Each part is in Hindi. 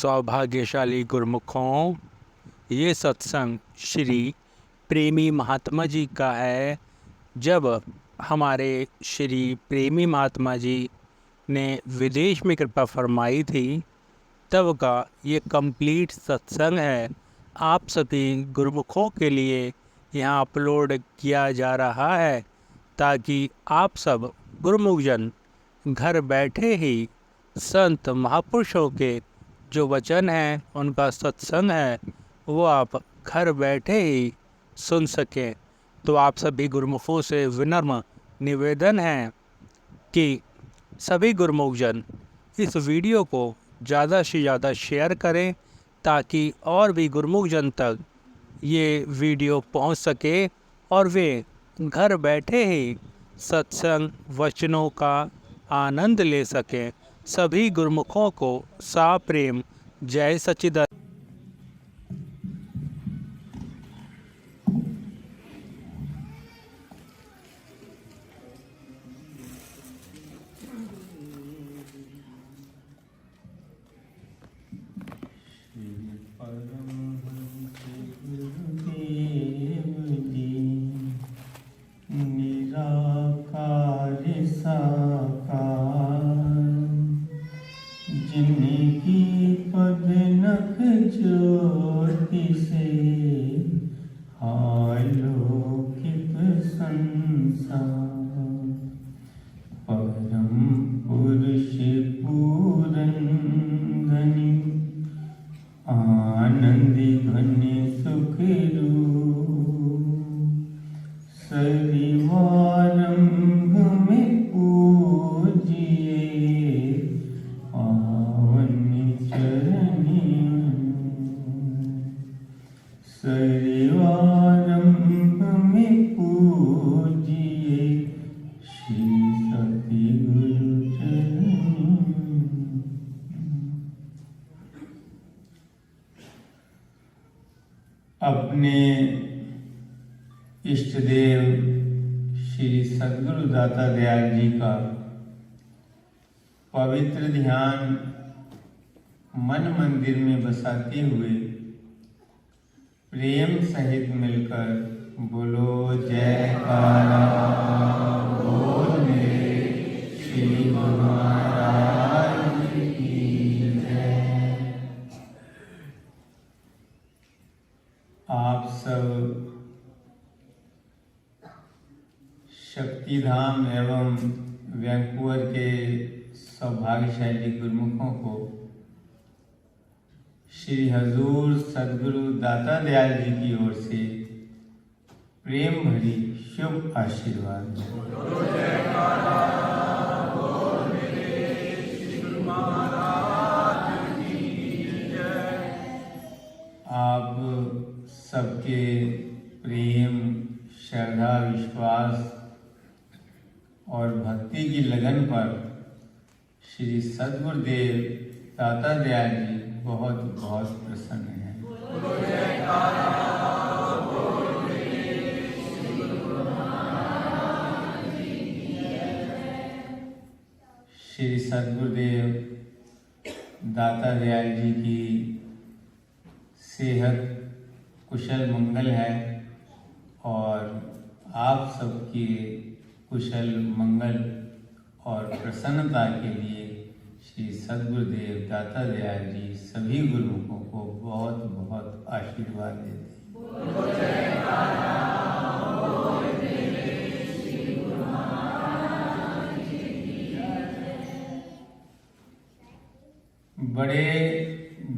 सौभाग्यशाली गुरुमुखों, ये सत्संग श्री प्रेमी महात्मा जी का है। जब हमारे श्री प्रेमी महात्मा जी ने विदेश में कृपा फरमाई थी तब का ये कंप्लीट सत्संग है। आप सभी गुरुमुखों के लिए यहाँ अपलोड किया जा रहा है ताकि आप सब गुरुमुखजन घर बैठे ही संत महापुरुषों के जो वचन हैं, उनका सत्संग है, वो आप घर बैठे ही सुन सकें। तो आप सभी गुरुमुखों से विनम्र निवेदन है कि सभी गुरुमुखजन इस वीडियो को ज़्यादा से ज़्यादा शेयर करें ताकि और भी गुरुमुखजन तक ये वीडियो पहुंच सके और वे घर बैठे ही सत्संग वचनों का आनंद ले सकें। सभी गुरुमुखों को साप्रेम जय सच्चिदानंद। जिनकी पदनख ज्योति से आलोकित संसार, परम पुरुष पूरंदनी आनंदी घन सुख रूप, सरिवारंभ में पूजिए सरिवारंभ में पूजिए श्री सती गुरु चरणी। अपने इष्ट देव श्री सद्गुरु दाता दयाल जी का पवित्र ध्यान मन मंदिर में बसाते हुए प्रेम सहित मिलकर बोलो जयकारा बोल मेरे श्री गुरु महाराज की जय। आप सब शक्तिधाम एवं वैंकूवर के सौभाग्यशाली गुरुमुखों को श्री हजूर सद्गुरु दाता दयाल जी की ओर से प्रेम भरी शुभ आशीर्वाद। आप सबके प्रेम, श्रद्धा, विश्वास और भक्ति की लगन पर श्री सद्गुरुदेव दाता दयाल जी बहुत बहुत प्रसन्न हैं। श्री सद्गुरुदेव दाता दयाल जी की सेहत कुशल मंगल है और आप सबके कुशल मंगल और प्रसन्नता के लिए श्री सद्गुरुदेव दाता दयाल जी सभी गुरुमुखों को बहुत बहुत आशीर्वाद देते हैं। बड़े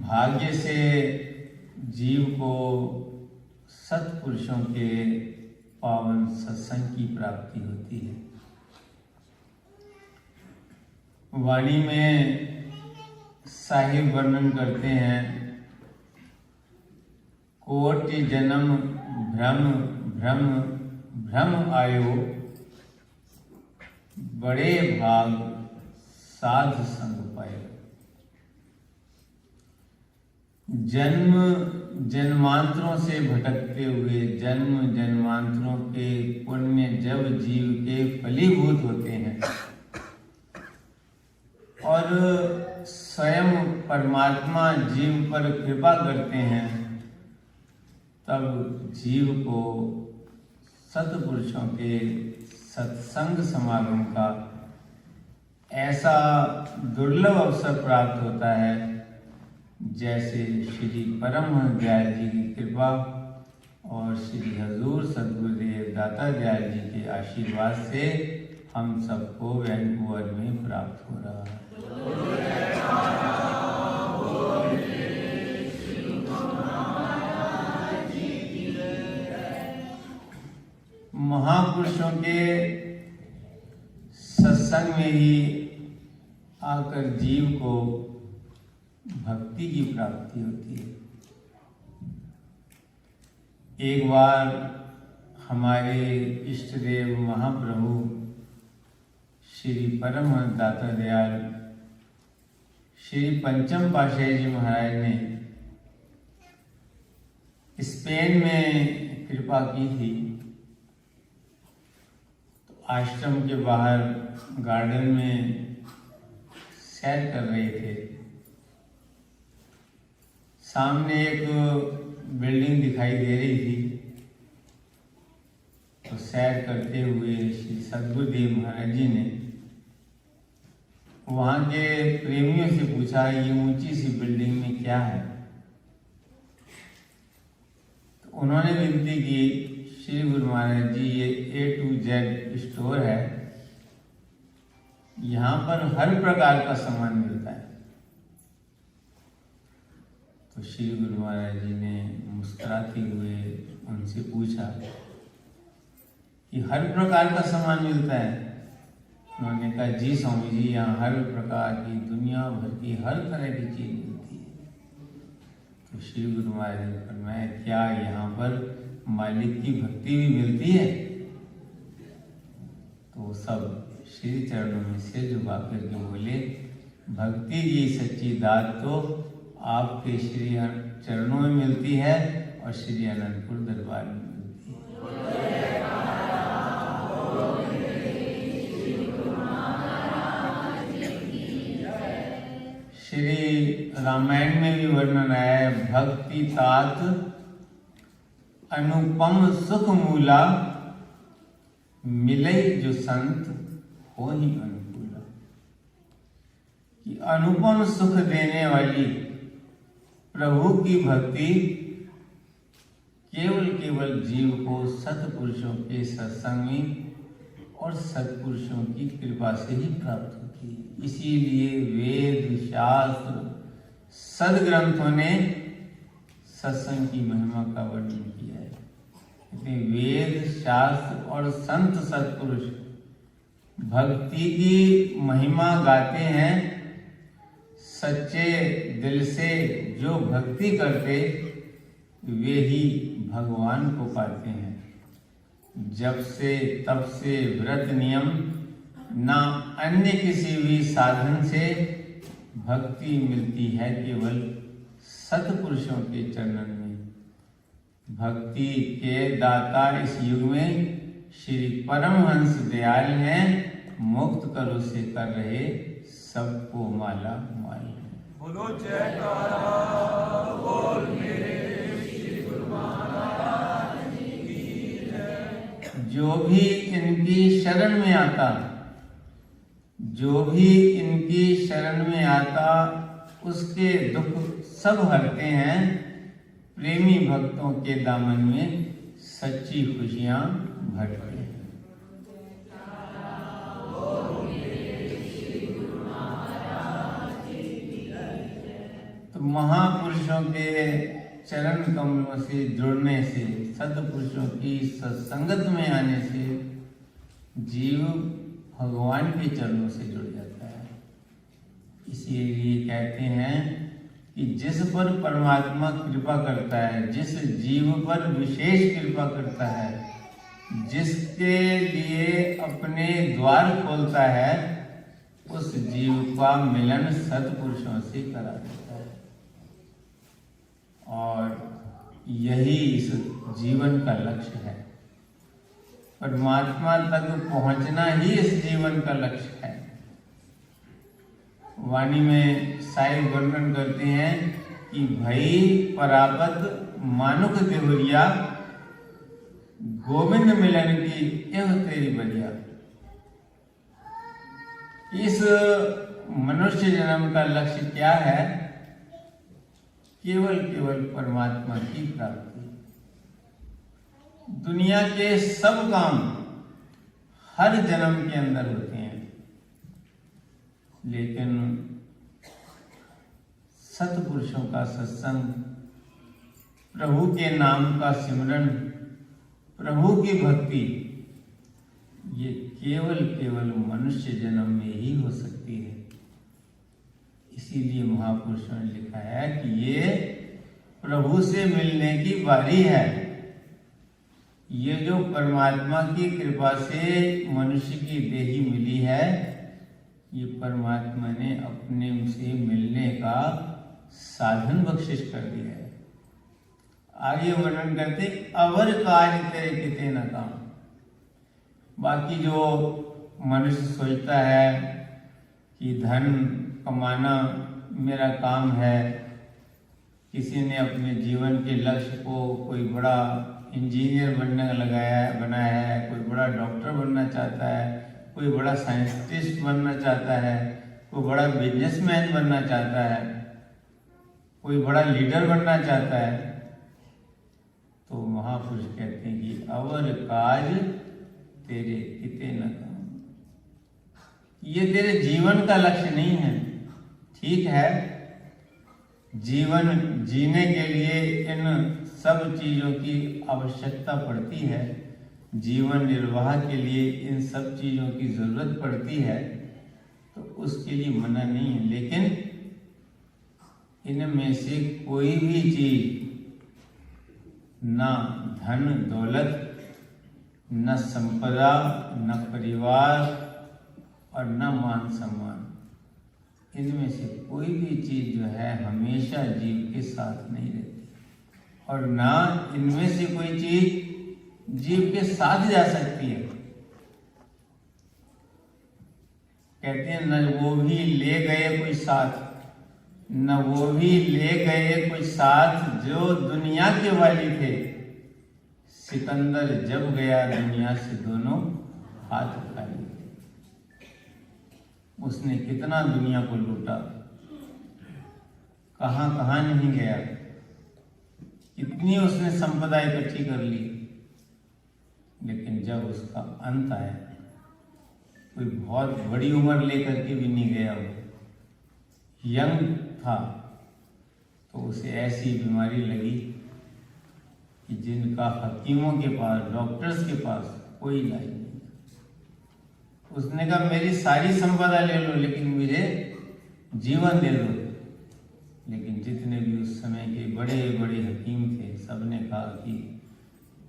भाग्य से जीव को सत्पुरुषों के पावन सत्संग की प्राप्ति होती है। वाणी में साहिब वर्णन करते हैं, कोटि जन्म भ्रम भ्रम भ्रम आयो, बड़े भाग साध संग पाए। जन्म जन्मांतरों से भटकते हुए, जन्म जन्मांतरों के पुण्य जब जीव के फलीभूत होते हैं और स्वयं परमात्मा जीव पर कृपा करते हैं तब जीव को सत्पुरुषों के सत्संग समागम का ऐसा दुर्लभ अवसर प्राप्त होता है जैसे श्री परमहंस दयाल जी की कृपा और श्री हजूर सद्गुरुदेव दाता दयाल जी के आशीर्वाद से हम सबको वैंकूवर में प्राप्त हो रहा है। महापुरुषों के सत्संग में ही आकर जीव को भक्ति की प्राप्ति होती है। एक बार हमारे इष्ट देव महाप्रभु श्री परमहंस दाता दयाल श्री पंचम पातशाही जी महाराज ने स्पेन में कृपा की थी। तो आश्रम के बाहर गार्डन में सैर कर रहे थे। सामने एक बिल्डिंग दिखाई दे रही थी। तो सैर करते हुए श्री सद्गुरुदेव महाराज जी ने वहाँ के प्रेमियों से पूछा, ये ऊंची सी बिल्डिंग में क्या है? तो उन्होंने विनती की, श्री गुरु महाराज जी ये A to Z स्टोर है, यहाँ पर हर प्रकार का सामान मिलता है। तो श्री गुरु महाराज जी ने मुस्कुराते हुए उनसे पूछा कि हर प्रकार का सामान मिलता है? उन्होंने कहा, जी स्वामी जी, यहाँ हर प्रकार की दुनिया भर की हर तरह की चीज मिलती है। तो श्री गुरु महाराज ने फरमाया, क्या यहाँ पर मालिक की भक्ति भी मिलती है? तो सब श्री चरणों में सिर झुका करके बोले, भक्ति की सच्ची दात तो आपके श्री चरणों में मिलती है और श्री अनंतपुर दरबार में मिलती है। श्री रामायण में भी वर्णन आया है, भक्ति तात अनुपम सुख मूला, मिले जो संत हो ही अनुकूला। कि अनुपम सुख देने वाली प्रभु की भक्ति केवल जीव को सत्पुरुषों के सत्संग में और सत्पुरुषों की कृपा से ही प्राप्त होती है। इसीलिए वेद शास्त्र सदग्रंथों ने सत्संग की महिमा का वर्णन किया है। कहते वेद शास्त्र और संत सत्पुरुष भक्ति की महिमा गाते हैं। सच्चे दिल से जो भक्ति करते वे ही भगवान को पाते हैं। जब से तब से व्रत नियम ना अन्य किसी भी साधन से भक्ति मिलती है, केवल सत्पुरुषों के चरणन में। भक्ति के दाता इस युग में श्री परमहंस दयाल हैं, मुक्त करो से कर रहे सबको माला माल। बोलो जयकारा बोल मेरे श्री गुरु महाराज की जय। जो भी इनकी शरण में आता, जो भी इनकी शरण में आता, उसके दुख सब हरते हैं। प्रेमी भक्तों के दामन में सच्ची खुशियां भरते हैं। तो महापुरुषों के चरण कमलों से जुड़ने से, सत्पुरुषों की सत्संगत में आने से जीव भगवान के चरणों से जुड़ जाता है। इसीलिए कहते हैं कि जिस पर परमात्मा कृपा करता है, जिस जीव पर विशेष कृपा करता है, जिसके लिए अपने द्वार खोलता है, उस जीव का मिलन सत्पुरुषों से करा देता है। और यही इस जीवन का लक्ष्य है। परमात्मा तक पहुंचना ही इस जीवन का लक्ष्य है। वाणी में शायद वर्णन करते हैं कि भई परापत मानुक देवरिया, गोविंद मिलन की एह तेरी बलिया। इस मनुष्य जन्म का लक्ष्य क्या है? केवल परमात्मा की प्राप्ति। दुनिया के सब काम हर जन्म के अंदर होते हैं, लेकिन सत्पुरुषों का सत्संग, प्रभु के नाम का सिमरन, प्रभु की भक्ति, ये केवल मनुष्य जन्म में ही हो सकती है। इसीलिए महापुरुषों ने लिखा है कि ये प्रभु से मिलने की बारी है। ये जो परमात्मा की कृपा से मनुष्य की देही मिली है, ये परमात्मा ने अपने से मिलने का साधन बख्शिश कर दिया है। आगे वर्णन करते, अवर काज तेरे किते न काम। बाकी जो मनुष्य सोचता है कि धन कमाना मेरा काम है, किसी ने अपने जीवन के लक्ष्य को कोई बड़ा इंजीनियर बनाया है, कोई बड़ा डॉक्टर बनना चाहता है, कोई बड़ा साइंटिस्ट बनना चाहता है, कोई बड़ा बिजनेसमैन बनना चाहता है, कोई बड़ा लीडर बनना चाहता है, तो महापुरुष कहते हैं कि अवर काज तेरे किते न काम। ये तेरे जीवन का लक्ष्य नहीं है। ठीक है, जीवन जीने के लिए इन सब चीजों की आवश्यकता पड़ती है, जीवन निर्वाह के लिए इन सब चीजों की जरूरत पड़ती है, तो उसके लिए मना नहीं है। लेकिन इनमें से कोई भी चीज, ना धन दौलत, न संपदा, न परिवार और न मान सम्मान, इनमें से कोई भी चीज जो है हमेशा जीव के साथ नहीं रहती, और ना इनमें से कोई चीज जीव के साथ जा सकती है। कहते हैं न वो भी ले गए कोई साथ, न वो भी ले गए कोई साथ जो दुनिया के वाली थे। सिकंदर जब गया दुनिया से दोनों हाथ खाली। उसने कितना दुनिया को लूटा, कहां कहां नहीं गया, कितनी उसने संपदा इकट्ठी कर ली, लेकिन जब उसका अंत आया, कोई बहुत बड़ी उम्र लेकर के भी नहीं गया, वो यंग था, तो उसे ऐसी बीमारी लगी कि जिनका हकीमों के पास, डॉक्टर्स के पास कोई इलाज नहीं। उसने कहा मेरी सारी संपदा ले लो, लेकिन मुझे जीवन दे दो। लेकिन जितने भी उस समय के बड़े बड़े हकीम थे, सबने कहा कि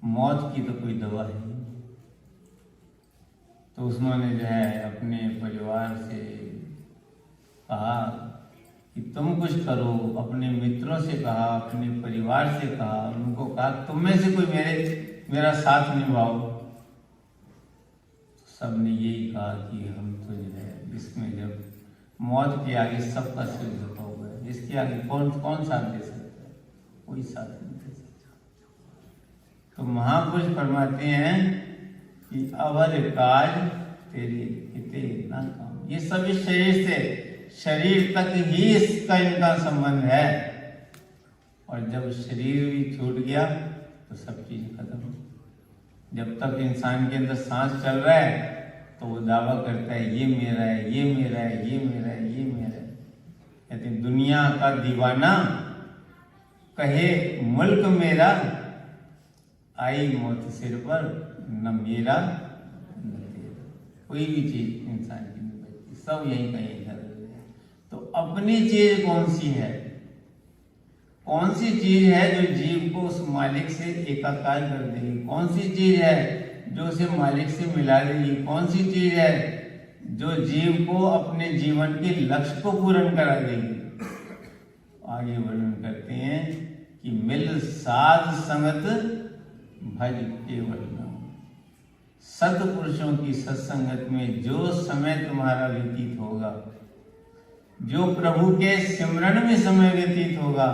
मौत की तो कोई दवा है नहीं। तो उन्होंने जो है अपने परिवार से कहा कि तुम कुछ करो, अपने मित्रों से कहा, अपने परिवार से कहा, उनको कहा तुम में से कोई मेरा साथ निभाओ। सबने यही कहा कि हम तो जो है इसमें जब मौत के आगे सबका सिर झुका हुआ है, इसके आगे कौन साथ दे सकता है? कोई साथ नहीं दे सकता। तो महापुरुष फरमाते हैं कि अवर काज तेरे हिते ना काम। ये सब इस शरीर तक ही इसका इनका संबंध है, और जब शरीर भी छूट गया तो सब चीज खत्म। जब तक इंसान के अंदर सांस चल रहा है तो वो दावा करता है ये मेरा है, ये मेरा है, ये मेरा है, ये मेरा है। कहते दुनिया का दीवाना कहे मुल्क मेरा, आई मौत सिर पर न मेरा न तेरा। कोई भी चीज इंसान की नहीं बचती, सब यहीं का यहीं है। तो अपनी चीज कौन सी है? कौन सी चीज है जो जीव को उस मालिक से एकाकार कर देगी? कौन सी चीज है जो उसे मालिक से मिला देगी? कौन सी चीज है जो जीव को अपने जीवन के लक्ष्य को पूर्ण करा देगी? आगे वर्णन करते हैं कि मिल साध संगत भज केवल नाम। सत्पुरुषों की सत्संगत में जो समय तुम्हारा व्यतीत होगा, जो प्रभु के सिमरन में समय व्यतीत होगा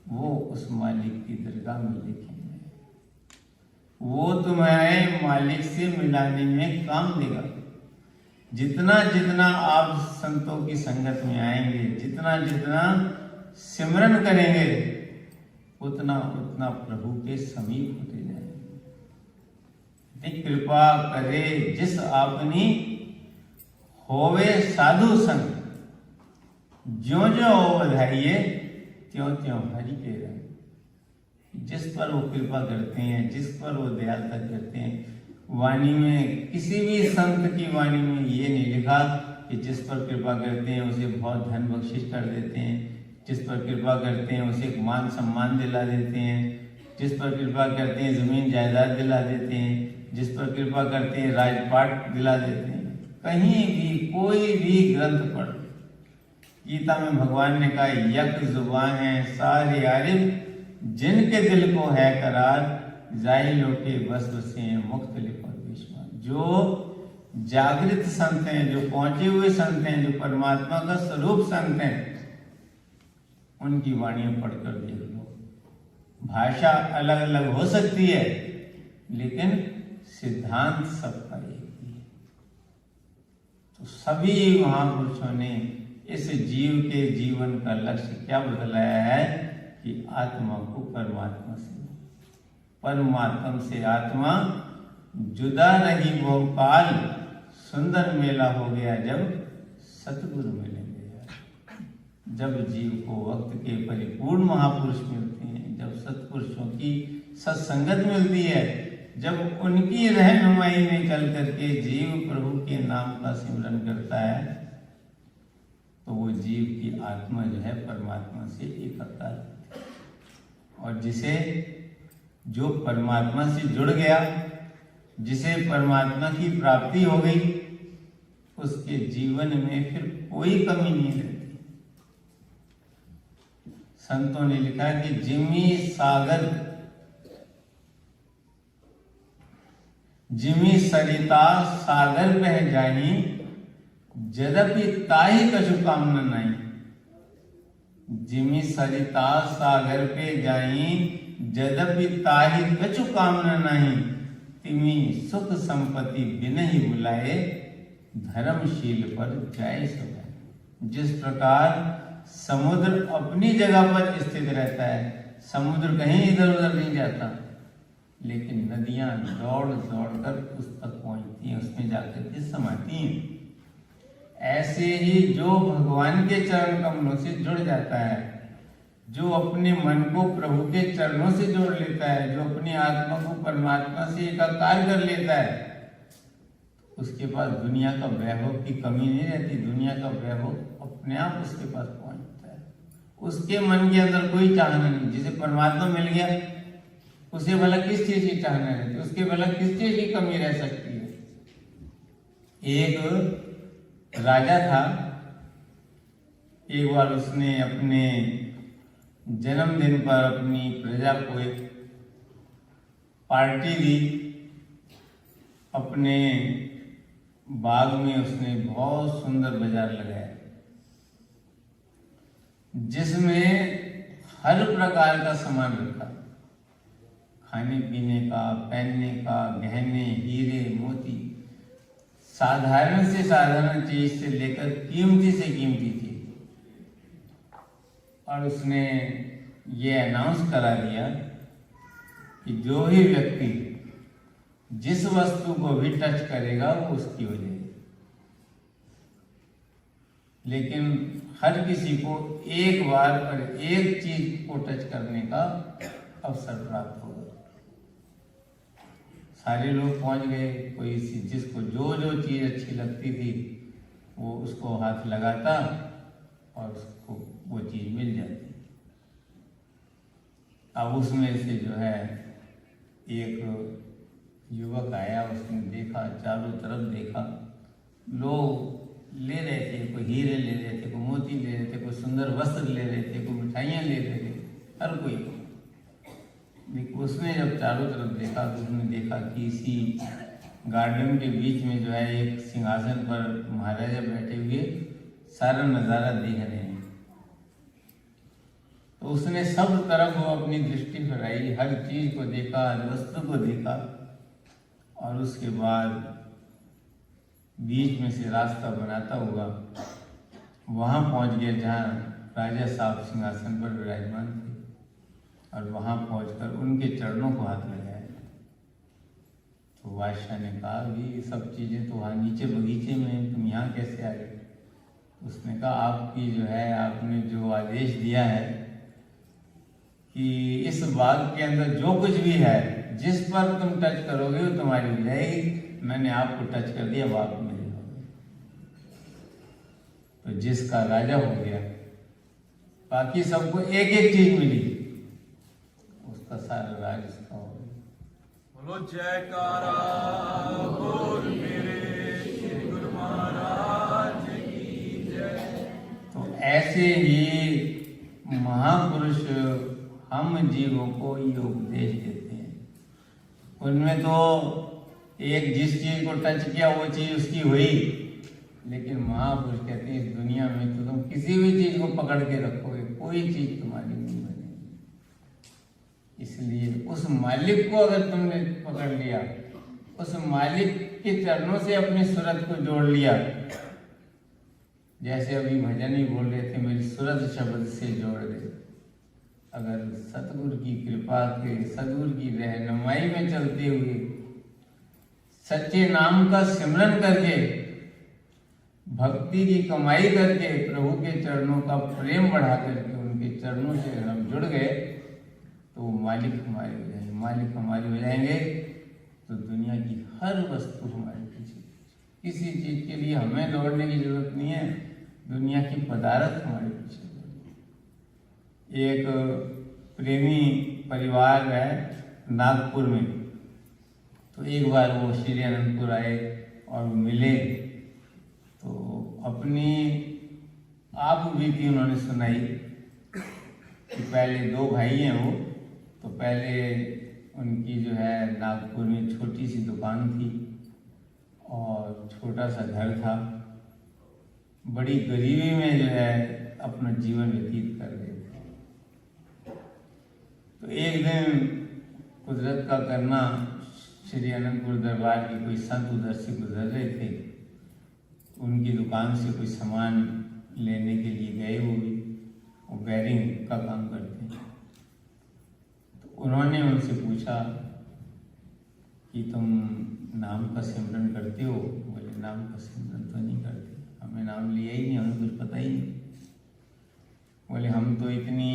वो उस मालिक की दरगाह में लिखेंगे, वो तुम्हें मालिक से मिलाने में काम देगा। जितना जितना आप संतों की संगत में आएंगे, जितना जितना सिमरन करेंगे, उतना उतना प्रभु के समीप होते जाएंगे। कृपा करे जिस आपनी होवे साधु संग, ज्यो ज्यो बधाइए त्यों त्यों हरि के रंग। जिस पर वो कृपा करते हैं, जिस पर वो दयालुता करते हैं, वाणी में किसी भी संत की वाणी में ये नहीं लिखा कि जिस पर कृपा करते हैं उसे बहुत धन बख्शिश कर देते हैं, जिस पर कृपा करते हैं उसे मान सम्मान दिला देते हैं, जिस पर कृपा करते हैं जमीन जायदाद दिला देते हैं, जिस पर कृपा करते हैं राजपाट दिला देते हैं। कहीं भी कोई भी ग्रंथ पढ़, गीता में भगवान ने कहा यक जुबान है सारे आरिफ, जिनके दिल को है करार, जाहिलों के बस बसे हैं मुख्तलिफ और बेशुमार। जो जागृत संत हैं, जो पहुंचे हुए संत हैं, जो परमात्मा का स्वरूप संत हैं, उनकी वाणियां पढ़कर देख लो। भाषा अलग अलग हो सकती है लेकिन सिद्धांत सबका एक ही है। तो सभी महापुरुषों ने इस जीव के जीवन का लक्ष्य क्या बतलाया है कि आत्मा को परमात्मा से, परमात्मा से आत्मा जुदा रही वो काल, सुंदर मेला हो गया जब सतगुरु मिलेंगे। जब जीव को वक्त के परिपूर्ण महापुरुष मिलते हैं, जब सत्पुरुषों की सत्संगत मिलती है, जब उनकी रहनुमाई में चल करके जीव प्रभु के नाम का सिमरन करता है, तो वो जीव की आत्मा जो है परमात्मा से एकाकार है। और जिसे जो परमात्मा से जुड़ गया, जिसे परमात्मा की प्राप्ति हो गई, उसके जीवन में फिर कोई कमी नहीं रहती। संतों ने लिखा कि जिमी सरिता सागर बह जाई, यद्यपि ताहि कछु कामना नहीं। जिमी सरिता सागर पे जाई, यद्यपि ताहि कछु कामना नहीं। तिमी सुख संपत्ति बिनहि बुलाए, धर्मशील पर जाय सो। जिस प्रकार समुद्र अपनी जगह पर स्थित रहता है, समुद्र कहीं इधर उधर नहीं जाता, लेकिन नदियां दौड़ दौड़ कर उस तक पहुंचती हैं, उसमें जाकर के समाती हैं। ऐसे ही जो भगवान के चरण कमलों से जुड़ जाता है, जो अपने मन को प्रभु के चरणों से जोड़ लेता है, जो अपनी आत्मा को परमात्मा से एकाकार कर लेता है, उसके पास दुनिया का वैभव की कमी नहीं रहती। दुनिया का वैभव अपने आप उसके पास पहुंचता है। उसके मन के अंदर कोई चाहना नहीं। जिसे परमात्मा मिल गया, उसे भला किस चीज की चाहना रहती है, उसके भला किस चीज की कमी रह सकती है। एक राजा था, एक बार उसने अपने जन्मदिन पर अपनी प्रजा को एक पार्टी दी। अपने बाग में उसने बहुत सुंदर बाजार लगाया, जिसमें हर प्रकार का सामान रखा, खाने पीने का, पहनने का, गहने, हीरे मोती, साधारण से साधारण चीज से लेकर कीमती से कीमती चीज। और उसने ये अनाउंस करा दिया कि जो भी व्यक्ति जिस वस्तु को भी टच करेगा वो उसकी हो जाएगी, लेकिन हर किसी को एक बार और एक चीज को टच करने का अवसर प्राप्त होगा। सारे लोग पहुंच गए। कोई जिसको जो जो चीज अच्छी लगती थी वो उसको हाथ लगाता और उसको वो चीज मिल जाती। अब उसमें से जो है एक युवक आया, उसने देखा, चारों तरफ देखा, लोग ले रहे थे, कोई हीरे ले रहे थे, कोई मोती ले रहे थे, कोई सुंदर वस्त्र ले रहे थे, कोई मिठाइयाँ ले रहे थे, हर कोई। उसने जब चारों तरफ देखा तो उसने देखा कि इसी गार्डन के बीच में जो है एक सिंहासन पर महाराजा बैठे हुए सारा नज़ारा देख रहे हैं। तो उसने सब तरफ वो अपनी दृष्टि फैलाई, हर चीज को देखा, हर वस्तु को देखा, और उसके बाद बीच में से रास्ता बनाता हुआ वहां पहुंच गया जहां राजा साहब सिंहासन पर विराजमान थे, और वहां पहुंचकर उनके चरणों को हाथ लगाया। तो बादशाह ने कहा, ये सब चीजें तो वहाँ नीचे बगीचे में हैं, तुम यहाँ कैसे आ गए? उसने कहा, आपकी जो है, आपने जो आदेश दिया है कि इस बाग के अंदर जो कुछ भी है, जिस पर तुम टच करोगे वो तुम्हारी हो जाएगी। मैंने आपको टच कर दिया, बाग मेरे हो गए। तो जिसका राजा हो गया, बाकी सबको एक एक चीज मिली, उसका सारा राज उसका हो गया। बोलो जयकारा बोल मेरे श्री गुरु महाराज की जय। तो ऐसे ही महापुरुष हम जीवों को ये उपदेश देते हैं। उनमें तो एक जिस चीज को टच किया वो चीज उसकी हुई, लेकिन महापुरुष कहते हैं इस दुनिया में तो तुम किसी भी चीज को पकड़ के रखोगे, कोई चीज तुम्हारी नहीं बनेगी। इसलिए उस मालिक को अगर तुमने पकड़ लिया, उस मालिक के चरणों से अपनी सूरत को जोड़ लिया, जैसे अभी भजन ही बोल रहे थे, मेरी सूरत शब्द से जोड़ दे। अगर सतगुरु की कृपा के, सतगुरु की रहनुमाई में चलते हुए, सच्चे नाम का सिमरन करके, भक्ति की कमाई करके, प्रभु के चरणों का प्रेम बढ़ा करके उनके चरणों से हम जुड़ गए, तो मालिक हमारे हो जाएंगे। मालिक हमारे हो जाएंगे तो दुनिया की हर वस्तु हमारे पीछे, किसी चीज के लिए हमें दौड़ने की जरूरत नहीं है, दुनिया की पदार्थ हमारे पीछे। एक प्रेमी परिवार है नागपुर में, तो एक बार वो श्री अनंतपुर आए और मिले, तो अपनी आप बीती उन्होंने सुनाई कि पहले दो भाई हैं वो, तो पहले उनकी जो है नागपुर में छोटी सी दुकान थी और छोटा सा घर था, बड़ी गरीबी में जो है अपना जीवन व्यतीत कर रहे थे। तो एक दिन कुदरत का करना, श्री अनंतपुर दरबार के कोई संत उधर से गुजर रहे थे, उनकी दुकान से कोई सामान लेने के लिए गए, वो बैरिंग का काम करते हैं। तो उन्होंने उनसे पूछा कि तुम नाम का सिमरन करते हो? बोले नाम का सिमरन तो नहीं करते, हमें नाम लिया ही नहीं, हमें कुछ पता ही नहीं। बोले हम तो इतनी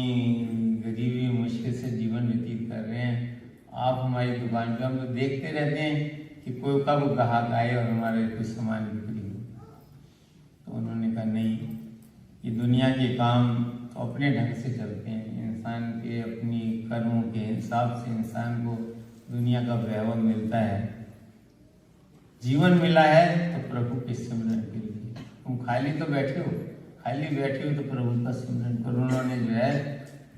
गरीबी मुश्किल से जीवन व्यतीत कर रहे हैं, आप हमारी दुकान पे, हम तो देखते रहते हैं कि कोई कब ग्राहक आए और हमारे कुछ सामान बिक्री हो। तो उन्होंने कहा नहीं, ये दुनिया के काम तो अपने ढंग से चलते हैं, इंसान के अपनी कर्मों के हिसाब से इंसान को दुनिया का वैभव मिलता है। जीवन मिला है तो प्रभु के सिमरन के लिए, तुम खाली तो बैठे हो, खाली बैठे हो तो प्रभु का सिमरन करो। उन्होंने जो है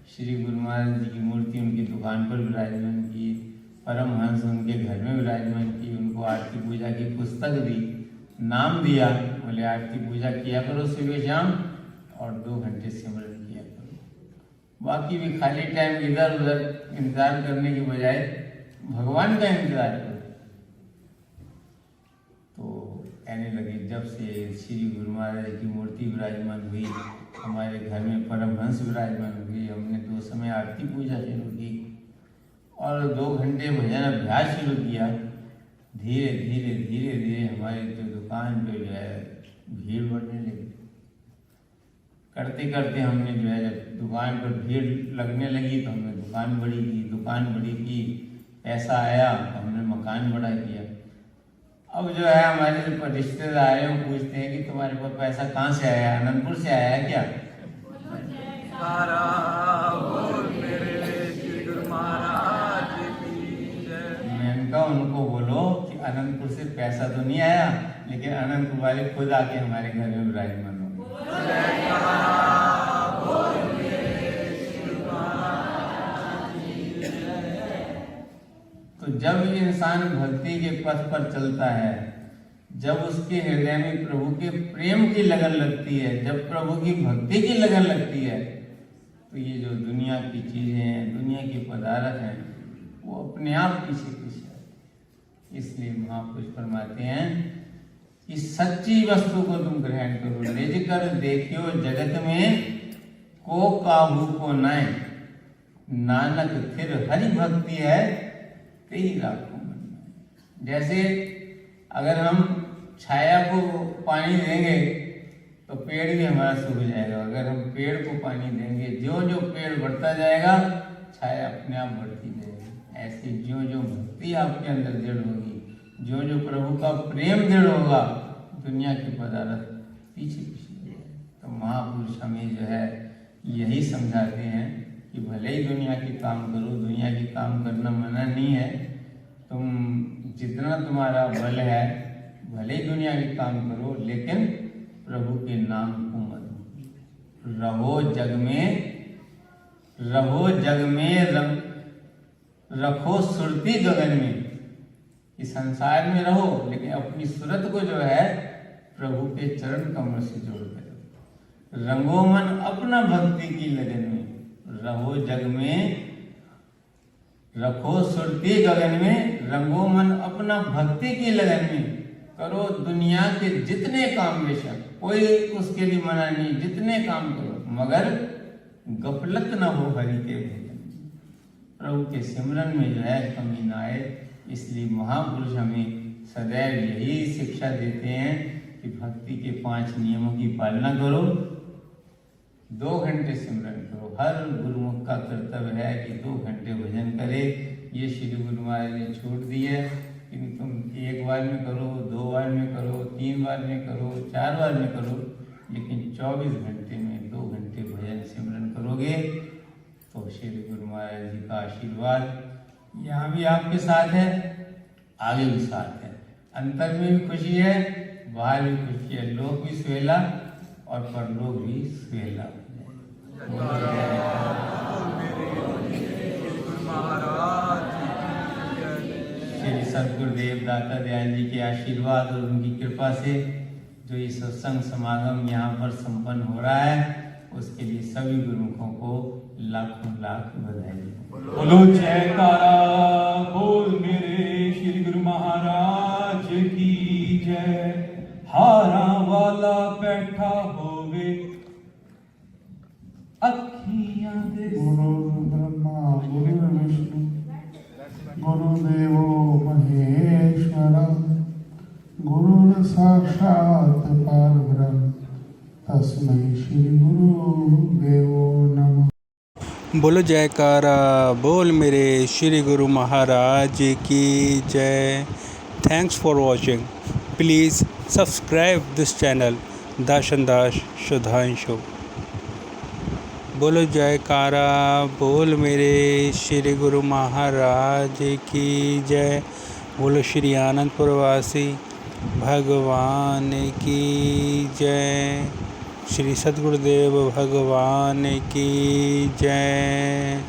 श्री गुरु महाराज जी की मूर्ति उनकी दुकान पर विराजमान की, परमहंस उनके घर में विराजमान की, उनको आरती पूजा की पुस्तक दी, नाम दिया, बोले आरती पूजा किया करो सुबह शाम और 2 घंटे सिमरन किया करो। बाकी भी खाली टाइम इधर उधर इंतजार करने की बजाय भगवान का इंतजार करो। तो कहने लगे जब से श्री गुरु महाराज की मूर्ति विराजमान हुई, हमारे घर में परमहंस विराजमान हुई, हमने 2 समय आरती पूजा शुरू की और 2 घंटे भजन अभ्यास शुरू किया। धीरे धीरे धीरे धीरे हमारी जो दुकान पे जो है भीड़ बढ़ने लगी। करते करते हमने जो है जब दुकान पर भीड़ लगने लगी तो हमने दुकान बड़ी की, दुकान बड़ी की, पैसा आया तो हमने मकान बड़ा किया। अब जो है हमारे जो रिश्तेदार हैं वो पूछते हैं कि तुम्हारे पास पैसा कहाँ से आया, अनंतपुर से आया है क्या? मैंने कहा उनको बोलो कि अनंतपुर से पैसा तो नहीं आया, लेकिन अनंतपुर वाले खुद आके हमारे घर में विराजमान हो। तो जब इंसान भक्ति के पथ पर चलता है, जब उसके हृदय में प्रभु के प्रेम की लगन लगती है, जब प्रभु की भक्ति की लगन लगती है, तो ये जो दुनिया की चीजें हैं, दुनिया की पदार्थ हैं, वो अपने आप पीछे पीछे आती है। इसलिए महापुरुष फरमाते हैं कि सच्ची वस्तु को तुम ग्रहण करो, निज कर देखियो जगत में को काबू को नाय, नानक फिर हरि भक्ति है तेरी राखो मन में। जैसे अगर हम छाया को पानी देंगे तो पेड़ भी हमारा सूख जाएगा। अगर हम पेड़ को पानी देंगे, जो जो पेड़ बढ़ता जाएगा, छाया अपने आप बढ़ती जाएगी। ऐसे जो जो भक्ति आपके अंदर दृढ़ होगी, जो जो प्रभु का प्रेम दृढ़ होगा, दुनिया के पदार्थ पीछे पीछे। तो महापुरुष हमें जो है यही समझाते हैं कि भले ही दुनिया के काम करो, दुनिया के काम करना मना नहीं है, तुम जितना तुम्हारा बल है भले ही दुनिया के काम करो, लेकिन प्रभु के नाम को मत भूलो। रहो जग में रखो सुरती गगन में। इस संसार में रहो, लेकिन अपनी सूरत को जो है प्रभु के चरण कमल से जोड़ कर रंगो मन अपना भक्ति की लगन में। रहो जग में रखो सुरती गगन में, रंगो मन अपना भक्ति की लगन में। करो दुनिया के जितने काम, बेशक कोई उसके लिए मना नहीं, जितने काम करो, मगर गफलत न हो हरि के भजन, प्रभु के सिमरन में जो है कमी ना आए। इसलिए महापुरुष हमें सदैव यही शिक्षा देते हैं कि भक्ति के 5 नियमों की पालना करो, 2 घंटे सिमरन करो। हर गुरुमुख का कर्तव्य है कि 2 घंटे भजन करे। ये श्री गुरु महाराज ने छूट दी है कि तुम 1 बार में करो, 2 बार में करो, 3 बार में करो, 4 बार में करो, लेकिन 24 घंटे में 2 घंटे भजन सिमरन करोगे तो श्री गुरु महाराज जी का आशीर्वाद यहाँ भी आपके साथ है, आगे भी साथ है। अंतर में भी खुशी है, बाहर भी खुशी है। लोग भी सुहेला और परलोक भी सुहेला। श्री सद्गुरुदेव दाता दयाल जी के आशीर्वाद और उनकी कृपा से जो ये सत्संग समागम यहाँ पर संपन्न हो रहा है, उसके लिए सभी गुरुमुखों को लाखों लाख बधाई। बोलो जयकारा बोल मेरे श्री गुरु महाराज की जय। हारा वाला बैठा होवे अखियां दे। गुरु ब्रह्मा गुरु विष्णु गुरुदेवो महेश्वरा, गुरु साक्षात परब्रह्म तस्मै श्री गुरुदेवो नमः। बोलो जयकारा बोल मेरे श्री गुरु महाराज की जय। Thanks for watching. Please subscribe this channel दाशन दास सुधांशु। बोलो जयकारा बोल मेरे श्री गुरु महाराज की जय। बोलो श्री आनंदपुर वासी भगवान की जय। श्री सद्गुरुदेव भगवान की जय।